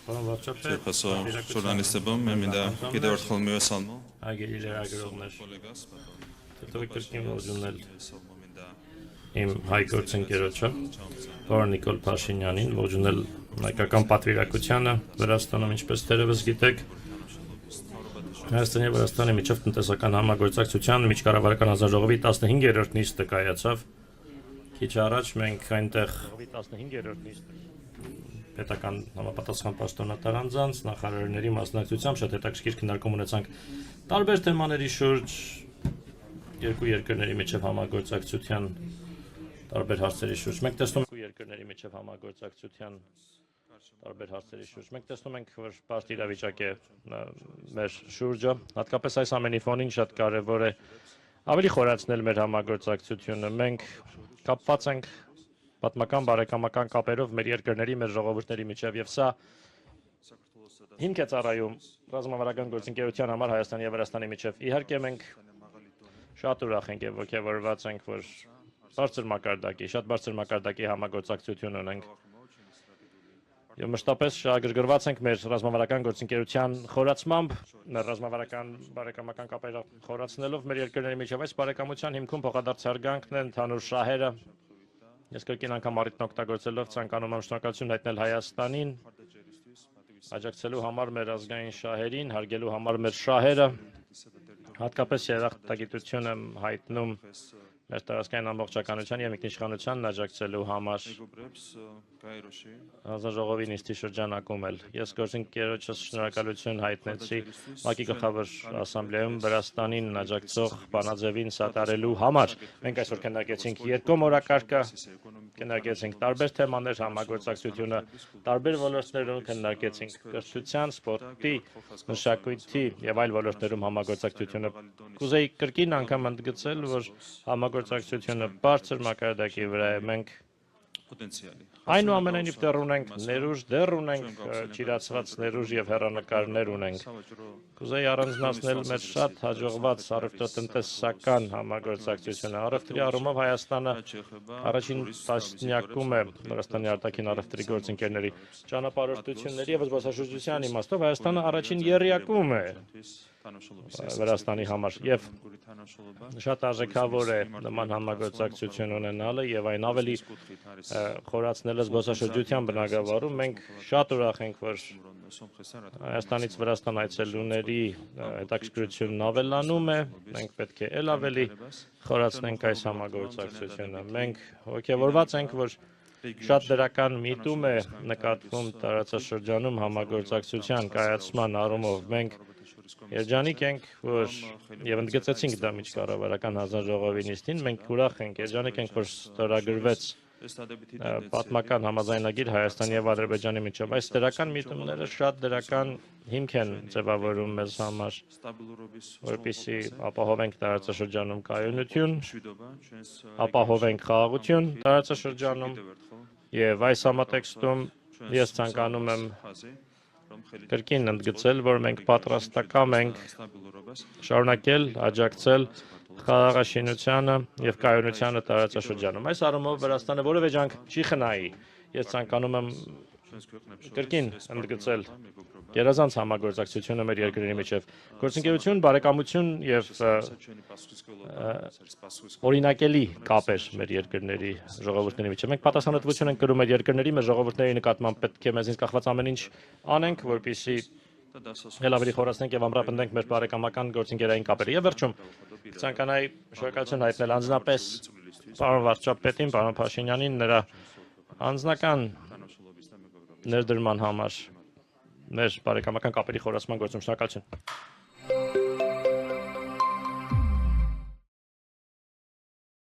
Պարոն Վարչապետ, Profesor jurnalistibim, men de gidevet xolmuyor salmo. Հարգելի լրագրողներ, թեթևի կրկին ողջունել իմ հայկորց ընկերոջը, պարոն Նիկոլ Փաշինյանին, ողջունել հայկական պատվիրակությանը Վրաստանում, ինչպես թերևս գիտեք, Հայաստանի եւ Վրաստանի միջև տնտեսական համագործակցության միջկառավարական հանձնաժողովի 15-րդ նիստը կայացավ։ Քիչ առաջ մենք այնտեղ 15-րդ նիստը պետական համապատասխան պաշտոնատար անձանց, նախարարների մասնակցությամբ շատ հետաքրքիր քննարկում ունեցանք տարբեր թեմաների շուրջ, երկու երկրների միջև համագործակցության տարբեր հարցերի շուրջ։ Մենք տեսնում ենք երկրների միջև համագործակցության տարբեր հարցերի շուրջ։ Մենք տեսնում ենք, որ բարդ իրավիճակ է մեր շուրջը, հատկապես այս ամենի ֆոնին շատ կարևոր է ավելի խորացնել մեր համագործակցությունը։ Մենք կապված ենք պատմական բարեկամական կապերով մեր երկրների, մեր ժողովուրդների միջև, եւ սա հիմք է ծառայում ռազմավարական գործընկերության համար Հայաստանի եւ Վրաստանի միջև։ Իհարկե մենք շատ ուրախ ենք եւ ողջավորված ենք, որ շատ բարձր մակարդակի համագործակցություն ունենք։ Եվ մշտապես շահագրգռված ենք մեր ռազմավարական գործընկերության խորացմամբ, մեր ռազմավարական բարեկամական կապերը խորացնելով մեր երկրների միջև այս բարեկամության հիմքում փոխադարձ հարգանքն է, ընդհանուր շահերը։ Ես կրկին անգամ առիթն օգտագործելով ցանկանում եմ շնորհակալություն հայտնել Հայաստանին, աջակցելու համար մեր ազգային շահերին, հարգելու համար մեր շահերը, հատկապես երախտագիտություն եմ հայտնում մեր տարածքային ամբողջականության եւ ինքնիշխանությանն աջակցելու համար հանձնաժողովի նիստի շրջանակում էլ։ Ես գործընկերոջս շնորհակալություն հայտնեցի ՄԱԿ-ի գլխավոր ասամբլեայում Վրաստանին աջակցող բանաձևին սատարելու համար։ Մենք այսօր քննարկեցինք երկկողմ օրակարգը, քննարկեցինք տարբեր թեմաներ, համագործակցությունը տարբեր ոլորտներում, քննարկեցինք կրթության, սպորտի, մշակույթի եւ այլ ոլորտներում համագործակցությունը։ Կուզեի կրկին անգամ ընդգծել, որ համագործակցությունը բարձր մակարդակի վրա է։ Մենք այնուամենայնիվ դեռ ունենք ճիրացված ներուժ եւ հեռանկարներ ունենք։ Կուզեի առանձնացնել մեր շատ հաջողված առևտրատնտեսական համագործակցությունը։ Առևտրի առումով Հայաստանը առաջին տասնյակում է Վրաստանի արտաքին առևտրի գործընկերների ճանապարհորդությունների եւ զբոսաշրջության իմաստով Հայաստանը առաջին եռյակում է Վրաստանի համար եւ շատ արժեքավոր է նման համագործակցություն ունենալը եւ այն ավելի խորացնելը զբոսաշրջության բնագավառում։ Մենք շատ ուրախ ենք, որ Հայաստանից Վրաստան այցելուների հետաքրքրությունն ավելանում է։ Մենք պետք է ել ավելի խորացնենք այս համագործակցությունը։ Մենք ողջավորված ենք, որ շատ դրական միտում է նկատվում տարածաշրջանում համագործակցության կայացման առումով։ Մենք երջանիկ ենք, որ եւ ընդգծեցինք դա միջկառավարական հանձնաժողովի նիստին, մենք ուրախ ենք, երջանիկ ենք, որ ստորագրվեց պատմական համաձայնագիր Հայաստանի եւ Ադրբեջանի միջև։ Այս դրական միտումները շատ դրական հիմք են ձևավորում մեզ համար, որպեսզի ապահովենք տարածաշրջանում կայունություն, ապահովենք խաղաղություն տարածաշրջանում եւ այս համատեքստում ես ցանկանում եմ կրկին ընդգծել, որ մենք պատրաստակամ ենք շարունակել աջակցել խաղաղաշինությանը եւ կայունությանը տարածաշրջանում։ Այս առումով Վրաստանը որևէ ջանք չի խնայի։ Ես ցանկանում եմ կրկին ընդգծել գերազանց համագործակցությունը մեր երկրների միջև։ Գործընկերություն, բարեկամություն եւ օրինակելի կապեր մեր երկրների ժողովուրդների միջև։ Մենք պատասխանատվություն ենք կրում մեր երկրների, մեր ժողովուրդների նկատմամբ պետք է մեզնից կախված ամեն ինչ անենք, որպեսզի ել ավելի խորացնենք եւ ամրապնդենք մեր բարեկամական գործընկերային կապերը։ Եվ վերջում ցանկանայի շնորհակալություն հայտնել անձնապես պարոն վարչապետին, պարոն Փաշինյանին նրա անձնական ներդրման համար մեր բարեկամական կապերի խորացման գործում։ Շնորհակալություն։